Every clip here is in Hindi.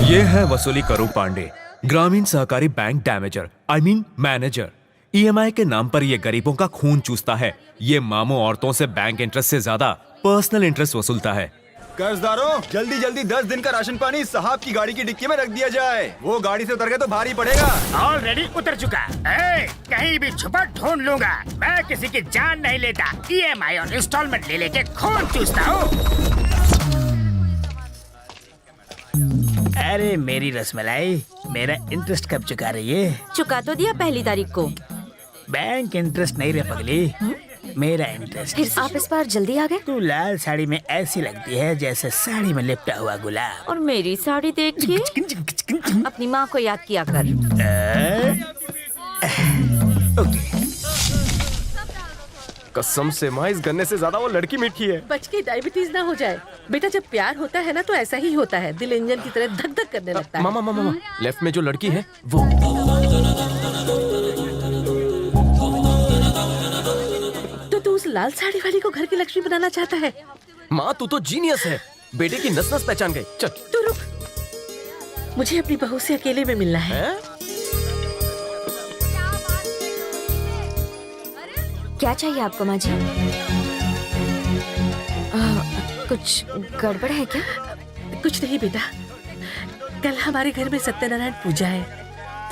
ये है वसूली करू पांडे, ग्रामीण सहकारी बैंक डैमेजर मैनेजर। ईएमआई के नाम पर ये गरीबों का खून चूसता है। ये मामू औरतों से बैंक इंटरेस्ट से ज्यादा पर्सनल इंटरेस्ट वसूलता है। कर्जदारों, जल्दी जल्दी 10 दिन का राशन पानी साहब की गाड़ी की डिक्की में रख दिया जाए। वो गाड़ी से उतर गए तो भारी पड़ेगा। ऑलरेडी उतर चुका। कहीं भी छुपा ढूंढ लूंगा। मैं किसी की जान नहीं लेता। ईएमआई और इंस्टॉलमेंट ले लेके खून चूसता हूँ। अरे मेरी रसमलाई, मेरा इंटरेस्ट कब चुका रही है? चुका तो दिया पहली तारीख को। बैंक इंटरेस्ट नहीं रे पगली, मेरा इंटरेस्ट। फिर आप इस बार जल्दी आ गए। तू लाल साड़ी में ऐसी लगती है जैसे साड़ी में लिपटा हुआ गुलाब। और मेरी साड़ी देख के अपनी माँ को याद किया कर। कसम से माँ, इस गन्ने से ज्यादा वो लड़की मीठी है। बच के डायबिटीज ना हो जाए। बेटा, जब प्यार होता है ना तो ऐसा ही होता है। दिल इंजन की तरह धक धक करने लगता है। मामा, लेफ्ट में जो लड़की है वो। तो तू उस लाल साड़ी वाली को घर की लक्ष्मी बनाना चाहता है? माँ, तू तो जीनियस है। बेटे की नस नस पहचान गई। चल तू रुक, मुझे अपनी बहू से अकेले में मिलना है। क्या चाहिए आपको माँ जी? कुछ गड़बड़ है क्या? कुछ नहीं बेटा, कल हमारे घर में सत्यनारायण पूजा है,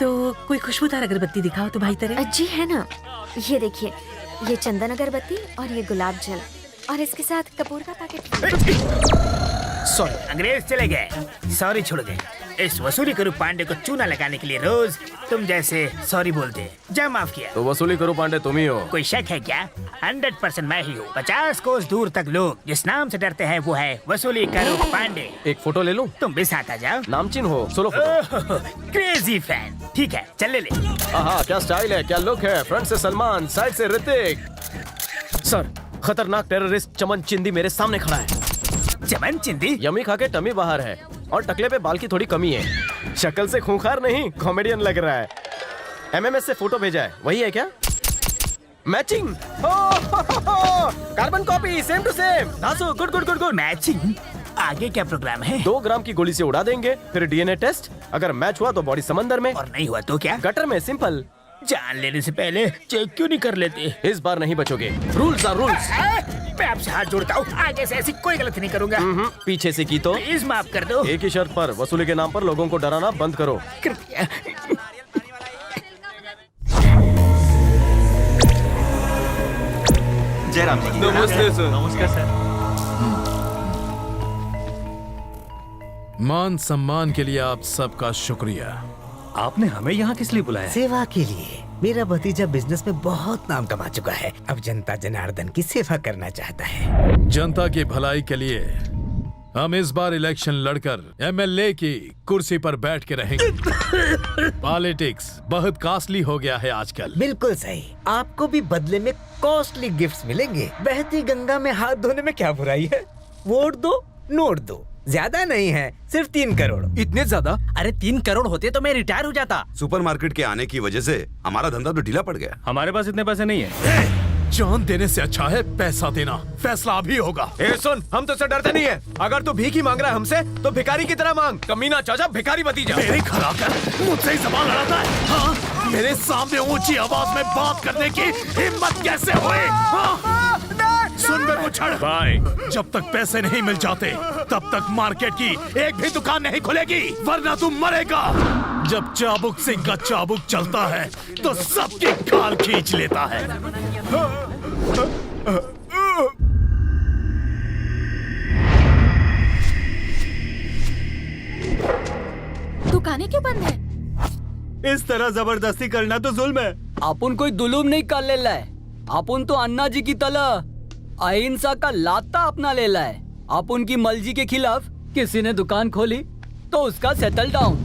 तो कोई खुशबूदार अगरबत्ती दिखाओ तो भाई तेरे। जी है ना, ये देखिए, ये चंदन अगरबत्ती और ये गुलाब जल और इसके साथ कपूर का पैकेट। सॉरी, अंग्रेज चले गए, सॉरी छोड़ गए। इस वसूली करू पांडे को चूना लगाने के लिए रोज तुम जैसे सॉरी बोलते। जा माफ किया। तो वसूली करू पांडे तुम ही हो? कोई शक है क्या? 100% मैं ही हूँ। 50 कोस दूर तक लोग जिस नाम से डरते हैं वो है वसूली करू पांडे। एक फोटो ले लूं? तुम भी साथ आ जाओ। नामचीन हो, सोलो फोटो। Crazy fan. ठीक है, चल ले। क्या स्टाइल है, क्या लुक है। फ्रंट से सलमान, साइड से ऋतिक। सर, खतरनाक टेररिस्ट चमन चिंदी मेरे सामने खड़ा है। चमन चिंदी? यमी खा के टमी बाहर है और टकले पे बाल की थोड़ी कमी है। शक्ल से खूंखार नहीं, कॉमेडियन लग रहा है। एमएमएस से फोटो भेजा है, वही है क्या? Matching, carbon copy, same to same. धासु, good good good good. Matching? आगे क्या प्रोग्राम है? 2 ग्राम की गोली से उड़ा देंगे, फिर डीएनए टेस्ट। अगर मैच हुआ तो बॉडी समंदर में, और नहीं हुआ तो क्या? गटर में। सिंपल। जान लेने से पहले चेक क्यों नहीं कर लेते? इस बार नहीं बचोगे। Rules are rules. मैं आपसे हाथ जोड़ता हूँ, आगे से ऐसी कोई गलती नहीं करूंगा। पीछे से की तो प्लीज माफ कर दो। एक ही शर्त पर, वसूली के नाम पर लोगों को डराना बंद करो। कृपया। जयराम जी। नमस्ते सर। नमस्कार सर। मान सम्मान के लिए आप सबका शुक्रिया। आपने हमें यहाँ किस लिए बुलाया? सेवा के लिए। मेरा भतीजा बिजनेस में बहुत नाम कमा चुका है, अब जनता जनार्दन की सेवा करना चाहता है। जनता की भलाई के लिए हम इस बार इलेक्शन लड़कर एमएलए की कुर्सी पर बैठ के रहेंगे। पॉलिटिक्स बहुत कॉस्टली हो गया है आजकल। बिल्कुल सही। आपको भी बदले में कॉस्टली गिफ्ट्स मिलेंगे। बहती गंगा में हाथ धोने में क्या बुराई है? वोट दो, नोट दो। ज्यादा नहीं है, सिर्फ 3 करोड़। इतने ज्यादा? अरे 3 करोड़ होते तो मैं रिटायर हो जाता। सुपरमार्केट के आने की वजह से हमारा धंधा तो ढीला पड़ गया। हमारे पास इतने पैसे नहीं है। जान देने से अच्छा है पैसा देना। फैसला अभी होगा। सुन, हम तो से डरते नहीं है। अगर तू भीख ही मांग रहा है हमसे, तो भिखारी की तरह मांग। कमीना चाचा, भिखारी भतीजा। मेरे खड़ा कर मुझसे ही सवाल लड़ाता है। हाँ? मेरे सामने ऊंची आवाज में बात करने की हिम्मत कैसे हुई? हाँ? सुन बे मुछड़ भाई, जब तक पैसे नहीं मिल जाते तब तक मार्केट की एक भी दुकान नहीं खुलेगी, वरना तू मरेगा। जब चाबुक सिंह का चाबुक चलता है तो सबकी खाल खींच लेता है। दुकानें क्यों बंद है? इस तरह जबरदस्ती करना तो जुल्म है। आपण कोई जुलूम नहीं कर लेला है। आपण तो अन्ना जी की तरह अहिंसा का लाता अपना लेला है। आपण की मर्जी के खिलाफ किसी ने दुकान खोली तो उसका सेटल डाउन।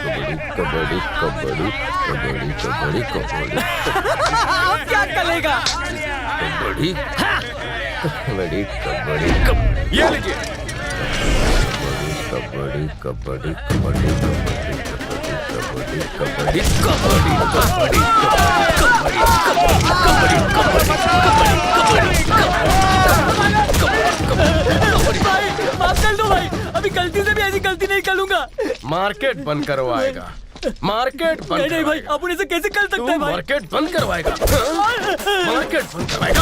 कबड्डी कबड्डी कबड्डी कबड्डी कबड्डी अब क्या करेगा? कबड्डी कबड्डी कबड्डी कबड्डी ये लीजिए कबड्डी कबड्डी कबड्डी कबड्डी कबड्डी कबड्डी कबड्डी कबड्डी भाई माफ कर दो भाई, अभी गलती से भी ऐसी गलती नहीं करूंगा। मार्केट बंद करवाएगा, मार्केट बंद। नहीं भाई, अपन ऐसे कैसे कर सकते हैं भाई? मार्केट बंद करवाएगा, मार्केट बंद करवाएगा।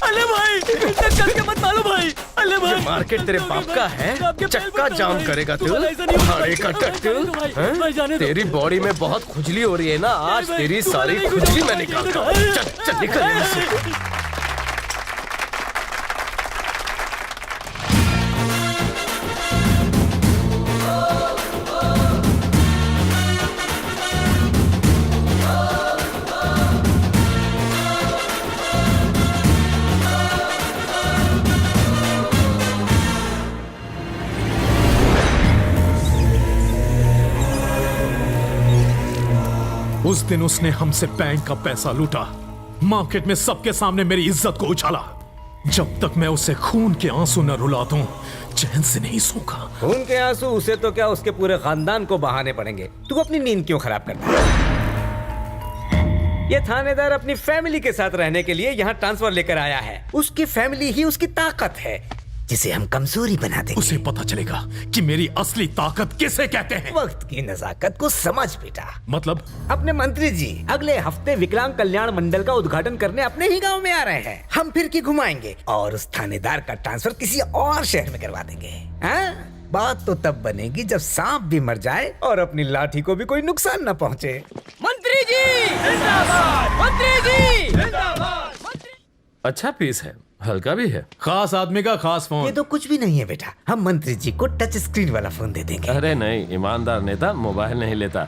अरे भाई इतना करके मत मारो भाई। अरे भाई मार्केट तेरे बाप का है, चक्का जाम करेगा तू। अरे का टट्टू, तेरी बॉडी में बहुत खुजली हो रही है ना, आज तेरी सारी खुजली मैं निकालता हूँ। चल निकल यहाँ से। उस दिन उसने हमसे बैंक का पैसा लूटा, मार्केट में सबके सामने मेरी इज्जत को उछाला। जब तक मैं उसे खून के आंसू न रुला दूं, चैन से नहीं सोऊंगा। खून के आंसू उसे तो क्या, उसके पूरे खानदान को बहाने पड़ेंगे। तू अपनी नींद क्यों खराब करता है? ये थानेदार अपनी फैमिली के साथ रहने के लिए यहाँ ट्रांसफर लेकर आया है। उसकी फैमिली ही उसकी ताकत है, जिसे हम कमजोरी बना देंगे। उसे पता चलेगा कि मेरी असली ताकत किसे कहते हैं। वक्त की नजाकत को समझ बेटा। मतलब? अपने मंत्री जी अगले हफ्ते विकलांग कल्याण मंडल का उद्घाटन करने अपने ही गांव में आ रहे हैं। हम फिर की घुमाएंगे और उस थानेदार का ट्रांसफर किसी और शहर में करवा देंगे। हाँ? बात तो तब बनेगी जब सांप भी मर जाए और अपनी लाठी को भी कोई नुकसान न पहुंचे। मंत्री जी जिंदाबाद, मंत्री जी जिंदाबाद। अच्छा पीस है, हल्का भी है। खास आदमी का खास फोन। ये तो कुछ भी नहीं है बेटा, हम मंत्री जी को टच स्क्रीन वाला फोन दे देंगे। अरे नहीं, ईमानदार नेता मोबाइल नहीं लेता।